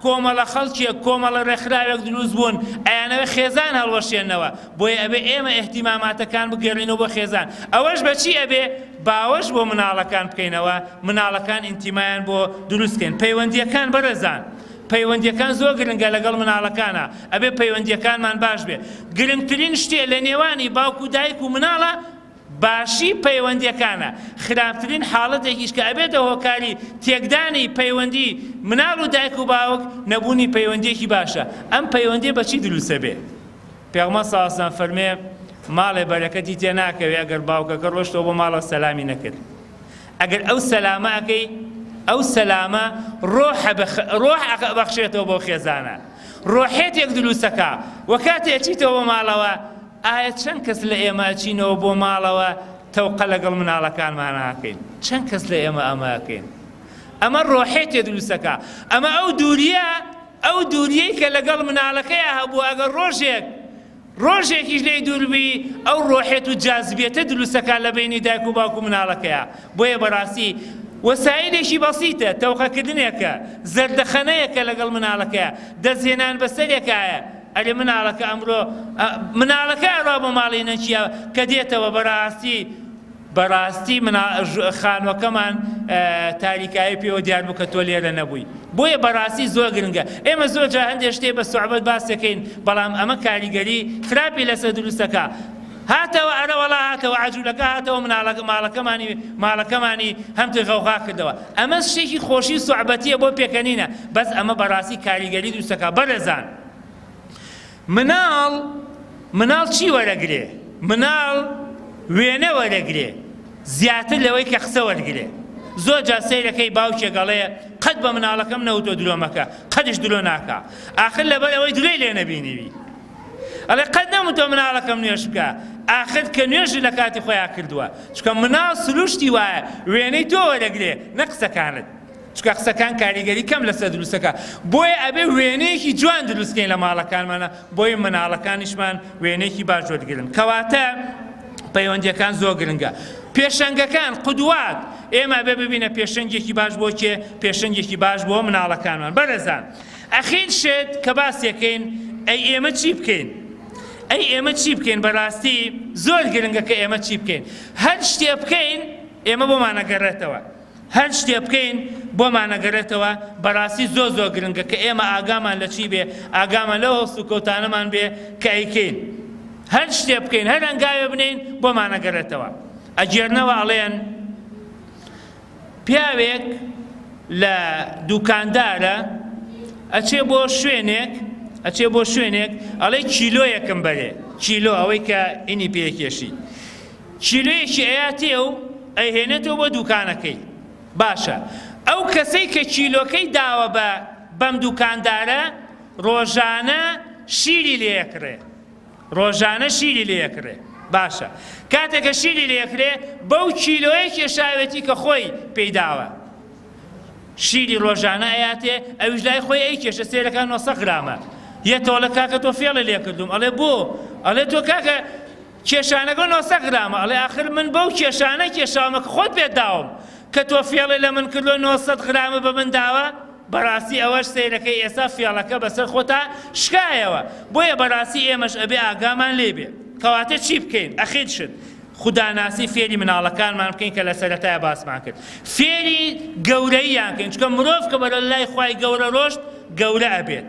کۆمەڵە خەڵکێک کۆمەڵە ڕێکخراوێک دروست بوون ئەیانەوە خێزان هەڵوەشێنەوە بۆیە ئەبێ ئێمە ئێحتیماماتەکان بگەڕینەوە بۆ خێزان ئەوەش بەچی ئەبێ باوەش بۆ مناڵەکان بکەینەوە مناڵەکان ئینتیمایان بۆ دروستکەین پەیوەندیەکان بەرەزان پەیوەندیەکان زۆر گرنگە لەگەڵ مناڵەکانە ئەبێ پەیوەندیەکانمان باش بێ گرنگترین شتێ لە نێوانی باوکو و دایک و مناڵە باشی پەیوەندیەکانە خراپترین حاڵەتێکیش کە ئەبێتە هۆکاری تێکدانی پەیوەندی مناڵ و دایک و باوک نەبوونی پەیوەندیەکی باشە ئەم پەیوەندیە بەچی دروستە بێ پێغەمبەر صلی الله علیه و سلم فەرمێ ماڵێ بەرەکەتی تێ ناکەوێ ئەگەر باوکەکە ڕۆشتەوە بۆ ماڵەوە سەلامی نەکرد ئەگەر ئەو سەلامە ئەکەی ئەو سەلامە ڕۆح بەخشێتەوە بۆ خێزانە ڕۆحێتێک دروستەکە وە کاتێ ئەچیتەوە بۆ ماڵەوە ئایا چەند کەس لە ئێمە ئەچینەوە بۆ ماڵەوە تەوقە لەگەڵ مناڵەکانمان ناکەین چەند کەس لە ئێمە ئەمەکەین ئەمە ڕۆحێتێ دروستەکە ئەمە ئەو دووریەی کە لەگەڵ مناڵەکەیە هەبوو ئەگەر ڕۆژێکیش لێی دووربی ئەو ڕۆحێت و جاذبێتە دروستەکە لە بینی دایک و باوک و مناڵەکەیە بۆیە بەڕاستی وەسایلێکی بەسیتە تەوقەکردنێکە زەردەخەنەیەکە لەگەڵ مناڵەکەیە دەستهێنان بەسەرێکایە ئەرێ مناڵەکە ئەمڕۆ مناڵەکە ئەڕوا بۆ ماڵی نەچیە کە دێتەوە بەڕاستی خانوەکەمان تاریکایی پێوە دیار بوو کە تۆ لێرە نەبووی بۆیە بەڕاستی زۆر گرنگە ئێمە زۆر جا هەندێک شتێ بە سوعبەت باس دەکەین بەڵام ئەمە کاریگەری خراپی لەسەر دروستەکە هاتەوە ئەرە وەڵا هاتەوە عەجوولەکە هاتەوە ماڵەکەمانی هەمتە غەوغا کردەوە ئەمە شتێکی خۆشی سوعبەتیە بۆ پێکەنینە بەس ئەمە بەڕاستی کاریگەری دروستەکە بەرەزان مناڵ چی وەرەگرێ مناڵ وێنە وەرەگرێ زیاتر لەوەی کە قسە وەرگرێ زۆر جا سەیرەکەی باوکێ گەڵێ قەت بە مناڵەکەم نەوتۆ درۆمەکە قەتیش درۆ ناکا ئاخر لەبەر ئەوەی درۆی لێ نەبینیوی ئەڵێ قەت نەموتۆ مناڵەکەم نوێش بکە ئاخر کە نوێژی لە کاتی خۆیان کردووە چکە مناڵ سروشتی وایە وێنەی تۆ وەرەگرێ نە قسەکانت چکە قسەکان کاریگەری کەم لەسەر دروستەکە بۆیە ئەبێ وێنەیەکی جوان دروستکەین لە ماڵەکانمانە بۆی مناڵەکانیشمان وێنەیەکی باش وەرگرن کەواتە پەیوەندیەکان زۆر گرنگە پێشەنگەکان قودوات ئێمە بێ ببینە پێشەنگێکی باش بۆ کێ پێشەنگێکی باش بۆ مناڵەکانمان بەرەزان ئەخیر شێت کە باسیەکەین ئەی ئێمە چی بکەین ئەی ئێمە چی بکەین بەڕاستی زۆر گرنگە کە ئێمە چی بکەین هەر شتێ بکەین ئێمە بۆمانەگەڕێتەوە هەر شتێ بکەین بۆمانەگەڕێتەوە بەڕاستی زۆر گرنگە کە ئێمە ئاگامان لە چی بێ ئاگامان لەو هەست و کەوتانەمان بێ کە ئەیکەین هەر شتێ بکەین هەر ئەنگاوێ بنین بۆمانەگەڕێتەوە ئەجێرنەوە ئەڵێن پیاوێک لە دوکاندارە ئەچێ بۆ شوێنێک ئەڵێ کیلۆیەکم بەرێ کیلۆ ئەوەی کە ئینی پێکێشی کیلۆیەکی ئەیاتێ و ئەیهێنێتەوە بۆ دوکانەکەی باشە ئەو کەسەی کە کیلۆکەی داوە بەم دوکاندارە ڕۆژانە شیری لێیەکڕێ باشە کاتێکە شیری لێکرێ بەو کیلۆیە کێشاوێتی کە خۆی پێیداوە شیری ڕۆژانە ئەیاتێ ئەویش لای خۆی ئەی کێشە سێرەکان 900 گرامە یەتەوە لە کاکە تۆ فێڵە لێ کردوم ئەڵێ بۆ ئەڵێ تۆ کاکە کێشانەکە 900 گرامە ئەڵێ ئاخر من بەو کێشانە کێشاومە کە خۆت پێت داوم کە تۆ فێڵی لە من کردو 900 گرامە بە من داوە بەڕاستی ئەوەش سەیرەکەی ئێستا فێڵەکە بەسەر خۆتا شکایەوە بۆیە بەڕاستی ئێمەش ئەبێ ئاگامان لێبێ کەواتە چی بکەین ئەخیر شت خوداناسی فێری مناڵەکانمان بکەین کە لە سەرەتایە باسمان کرد فێری گەورەییان بکەین چکە مرۆڤ کە بەرە لای خوای گەورە ڕۆشت گەورە ئەبێت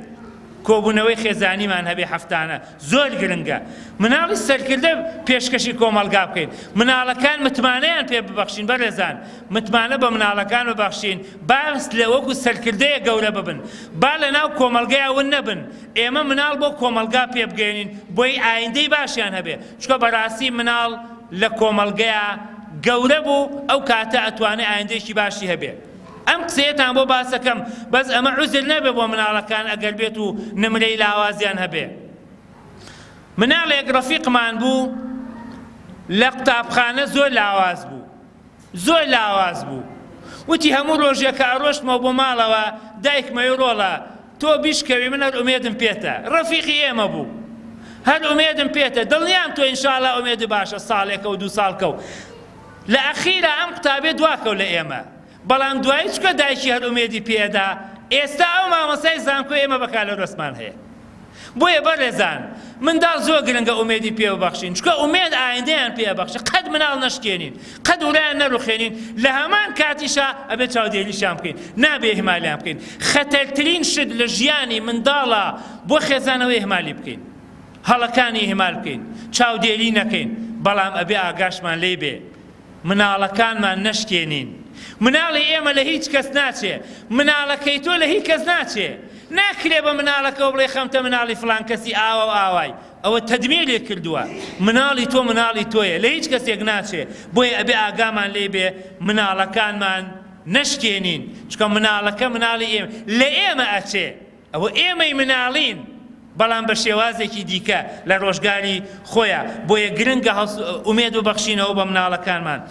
کۆبوونەوەی خێزانیمان هەبێ هەفتانە زۆر گرنگە مناڵی سەرکردە پێشکەشی کۆمەڵگا بکەین مناڵەکان متمانەیان پێ ببەخشین بەڕێزان متمانە بە مناڵەکان ببەخشین باس لە وەکو سەرکردەیە گەورە ببن با لە ناو کۆمەڵگەیەون نەبن ئێمە مناڵ بۆ کۆمەڵگا پێ بگەێنین بۆی ئایندەی باشیان هەبێ چکە بەڕاستی مناڵ لە کۆمەڵگەیە گەورە بوو ئەو کاتە ئەتوانێت ئایندەیەکی باشی هەبێ ئەم قسەیەتان بۆ باسەکەم بەس ئەمە عوزر نەبێ بۆ مناڵەکان ئەگەر بێت و نمرەی لاوازیان هەبێ مناڵێک ڕەفیقمان بوو لە قوتابخانە زۆر لاواز بوو وتی هەموو ڕۆژێک کە ئەڕۆشتمەوە بۆ ماڵەوە دایکمەوەی ڕۆڵە تۆ بیشکەوی من هەر ئومێدم پێتە ڕەفیقی ئێمە بوو هەر ئومێدم پێتە دڵنیام تۆ ئینشاڵڵا ئومێدی باشە ساڵێکە و 2 ساڵکە و لە ئەخیرە ئەم قوتابێ دواکەو لە ئێمە بەڵام دوایی چکە دایکی هەر ئومێدی پێدا ئێستا ئەو مامۆستای زانکۆ ئێمە بەکار لە ڕۆسمان هەیە بۆیە بەڕێزان منداڵ زۆر گرنگە ئومێدی پێ ببەخشین چکە ئومێد ئایندەیان پێ بەخشە قەت مناڵ نەشکێنین قەت وڵایان نەڕوخێنین لە هەمان کاتیشا ئەبێت چاودێریشیان بکەین نابێ ئیهمالیان بکەین خەتەرترین شت لە ژیانی منداڵە بۆ خێزانەوەی ئیهمالی بکەین هەڵەکانی ئیهمال بکەین چاودێری نەکەین بەڵام ئەبێ ئاگاشمان لێ بێ مناڵەکانمان نەشکێنین مناڵی ئێمە لە هیچ کەس ناچێ مناڵەکەی تۆ لە هیچ کەس ناچێ ناکرێ بە مناڵەکە بڵێ خەمتە مناڵی فلان کەسی ئاوا و ئاوای ئەوە تەدمیر لێ کردووە مناڵی تۆ مناڵی تۆیە لە هیچ کەسێک ناچێ بۆیە ئەبێ ئاگامان لێ بێ مناڵەکانمان نەشکێنین چکە مناڵەکە مناڵی ئێمە لە ئێمە ئەچێ ئەوە ئێمەی مناڵین بەڵام بە شێوازێکی دیکە لە ڕۆژگاری خۆیە بۆیە گرنگە ئومێد ببەخشینەوە بە مناڵەکانمان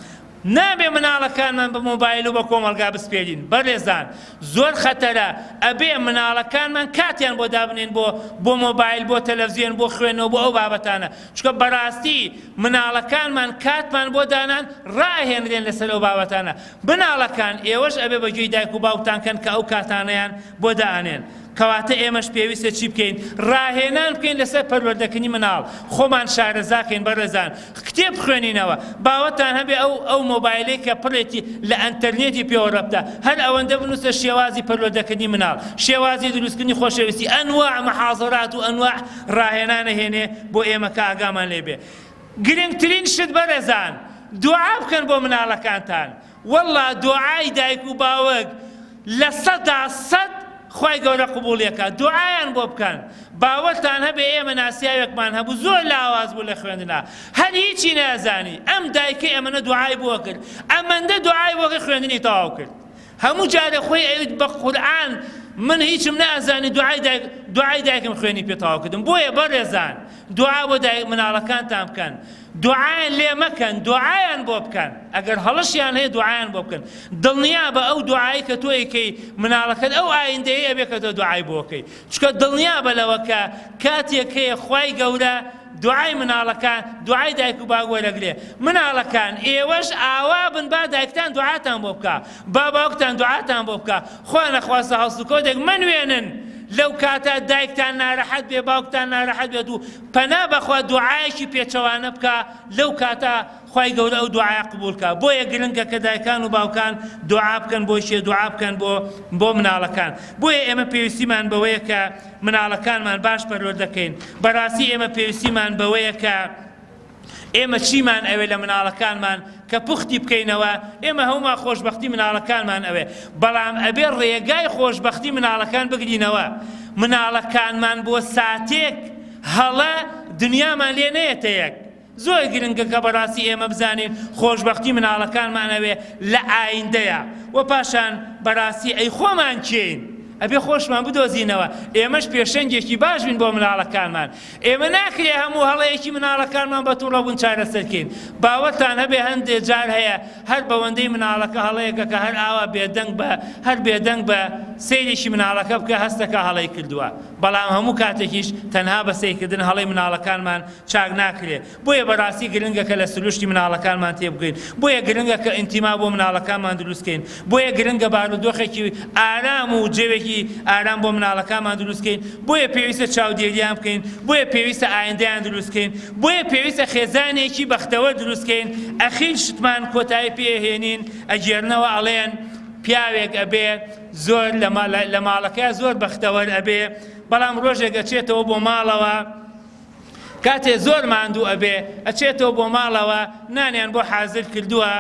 نابێ مناڵەکانمان بە مۆبایل و بە کۆمەلگا بسپێرین بەڕێزان زۆر خەتەرە ئەبێ مناڵەکانمان کاتیان بۆ دابنێن بۆ مۆبایل بۆ تەلەڤیزیۆن بۆ خوێنەوە بۆ ئەو بابەتانە چکە بەڕاستی مناڵەکانمان کاتمان بۆ دانان ڕاهێنرێن لەسەر ئەو بابەتانە مناڵەکان ئێوەش ئەبێ بەگوێی دایک و باوکتانکەن کە ئەو کاتانەیان بۆ دائانێن کەواتە ئێمەش پێویستە چی بکەین ڕاهێنان بکەین لەسەر پەروەردەکردنی مناڵ خۆمان شارەزاکەین بەڕێزان کتێب خوێنینەوە باوەتان هەبێ ئەو مۆبایلەی کە پڕێتی لە ئەنتەرنێتی پێوەڕەبدا هەر ئەوەندە بنووسە شێوازی پەروەردەکردنی مناڵ شێوازی دروستکردنی خۆشەویستی ئەنواع مەحاضرات و ئەنواع ڕاهێنانە هێنێ بۆ ئێمە کە ئاگامان لێ بێ گرنگترین شت بەڕێزان دوعا بکەن بۆ مناڵەکانتان وەڵڵا دوعای دایک و باوک لە سەدا سەد خوای گەورە قبوڵیەکە دوعایان بۆ بکەن باوەتان هەبێ ئێمە ناسیاوێکمان هەبوو زۆر لاواز بوو لە خوێندنا هەر هیچی نازانی ئەم دایکە ئێمەنە دوعای بۆ کرد ئەمەندە دوعای بۆ خوێندنی تەواو کرد هەموو جارە خۆی ئەوێت بە قورئان من هیچم نازانی دوعای دایکم خوێنی پێ تەواو کردم بۆیە بەڕێزان دوعا بۆ مناڵەکانتان بکەن دوعایان لێ مەکەن دوعایان بۆ بکەن ئەگەر هەڵەشیان هەیە دوعایان بۆ بکەن دڵنیا بە ئەو دوعایی کە تۆ ئەیکەی مناڵەکەت ئەو ئایندەیە ئەبێ کە تۆ دوعای بۆ بکەی چکە دڵنیا بە لەوە کە کاتێک هەیە خوای گەورە دوعای مناڵەکان دوعای دایک و باوک وەرەگرێ مناڵەکان ئێوەش ئاوا بن با دایکتان دوعاتان بۆ بکە با باوکتان دوعاتان بۆ بکە خوا نەخواستە هەڵسو کۆدێک منوێنن لەو کاتە دایکتان ناڕەحەت بێ باوکتان ناڕەحەت بێت و پەنا بەخوا دوعایەکی پێچەوانە بکە لەو کاتە خوای گەورە ئەو دوعایە قبوڵکە بۆیە گرنگە کە دایکان و باوکان دوعا بکەن بۆ شێ دوعا بکەن بۆ مناڵەکان بۆیە ئێمە پێویستیمان بەوەیە کە مناڵەکانمان باش پەروەردەکەین بەڕاستی ئێمە پێویستیمان بەوەیە کە ئێمە چیمان ئەوێ لە مناڵەکانمان کە پوختی بکەینەوە ئێمە هەمومان خۆشبەختی مناڵەکانمان ئەوێ بەڵام ئەبێ ڕێگای خۆشبەختی مناڵەکان بگرینەوە مناڵەکانمان بۆ ساتێک هەڵە دنیامان لێ نەیەتە یەک زۆر گرنگە کە بەڕاستی ئێمە بزانین خۆشبەختی مناڵەکانمان ئەوێ لە ئایندەیە و پاشان بەڕاستی ئەی خۆمان چین ئەبێ خۆشمان بدۆزینەوە ئێمەش پێشەنگێکی باش بین بۆ مناڵەکانمان ئێمە ناکرێ هەموو هەڵەیەکی مناڵەکانمان بە تووڕە بوون چارەسەرکەین باوەتان هەبێ هەندێک جار هەیە هەر بەوەندەی مناڵەکە هەڵەیەکە کە هەر ئاوا بێدەنگ بە سەیرێکی مناڵەکە بکە هەستەکە هەڵەی کردووە بەڵام هەموو کاتێکیش تەنها بە سەیرکردن هەڵەی مناڵەکانمان چاک ناکرێ بۆیە بەڕاستی گرنگە کە لە سروشتی مناڵەکانمان تێبگەین بۆیە گرنگە کە ئینتیما بۆ مناڵەکانمان دروستکەین بۆیە گرنگە بارودۆخێکی ئارام و جێوێکی ئارام بۆ مناڵەکانمان دروستکەین بۆیە پێویستە چاودێریان بکەین بۆیە پێویستە ئایندەیان دروستکەین بۆیە پێویستە خێزانێکی بەختەوە دروستکەین ئەخیر شتمان کۆتایی پێهێنین ئەگێرنەوە ئەڵێن پیاوێک ئەبێ زۆر لە ماڵەکەی زۆر بەختەوەر ئەبێ بەڵام ڕۆژێک ئەچێتەوە بۆ ماڵەوە کاتێ زۆر ماندوو ئەبێ ئەچێتەوە بۆ ماڵەوە نانیان بۆ حازر کردووە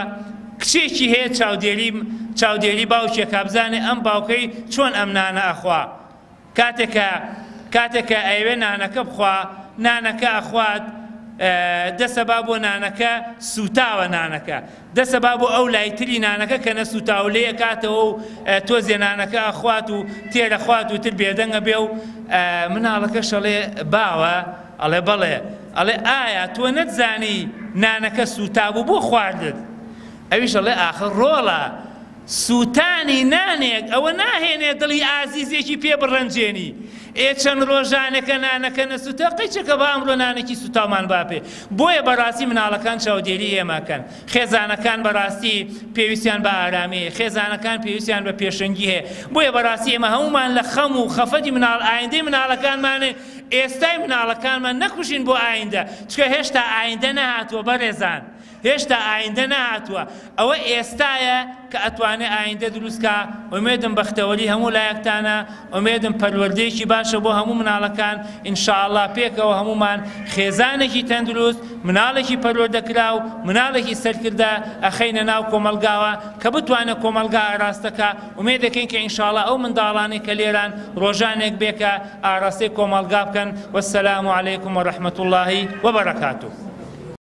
کچێکی هەیە چاودێری باوکێک کابزانێ ئەم باوکەی چۆن ئەم نانە ئەخوا کاتێکە ئەیوێ نانەکە بخوا نانەکە ئەخوات دەسەبا بۆ نانەکە سوتاوە نانەکە دەسەبا بۆ ئەو لایتری نانەکە کە نەسوتاو لێ کاتەوە و تۆزێ نانەکە ئەخوات و تێرە خوات و تر بێدەنگە بێ و مناڵەکە شەڵێ باوە ئەڵێ بەڵێ ئەڵێ ئایا تۆ نەتزانی نانەکە سوتابوو بۆ خواردت ئەویش ئەڵێ ئاخر ڕۆڵە سوتانی نانێک ئەوە ناهێنێ دڵی ئازیزێکی پێ بڕەنجێنی چەند ڕۆژانێکە نانەکە نەسووتە قەیچەکە بە ئەمڕۆ نانێکی سوتامان باپێ بۆیە بەڕاستی مناڵەکان چاودێری ئێمەکەن خێزانەکان بەڕاستی پێویستیان بە ئارامەیە خێزانەکان پێویستیان بە پێشەنگی هەیە بۆیە بەڕاستی ئێمە هەمومان لە خەم و خەفەتی ئایندەی مناڵەکانمانێ ئێستای مناڵەکانمان نەکوژین بۆ ئایندە چکە هێشتا ئایندە نەهاتووە بەڕێزان هێشتا ئایندە نەهاتووە ئەوە ئێستایە کە ئەتوانێت ئایندە دروستکە ئومێدم بەختەوەری هەموو لایەکتانە ئومێدم پەروەردەیەکی باشە بۆ هەموو مناڵەکان ئینشاءالله پێکەوە هەمومان خێزانێکی تەندروست مناڵێکی پەروەردەکرا و مناڵێکی سەرکردە ئەخەینە ناو کۆمەلگاوە کە بتوانێت کۆمەلگا ئاراستەکە ئومێد دەکەین کە ئینشاءالله ئەو منداڵانەی کە لێران ڕۆژانێک بێکە ئاراستەی کۆمەلگا بکەن وەسەلام عەلەیکم وەڕەحمەتوڵڵاهی وەبەرەکاتوه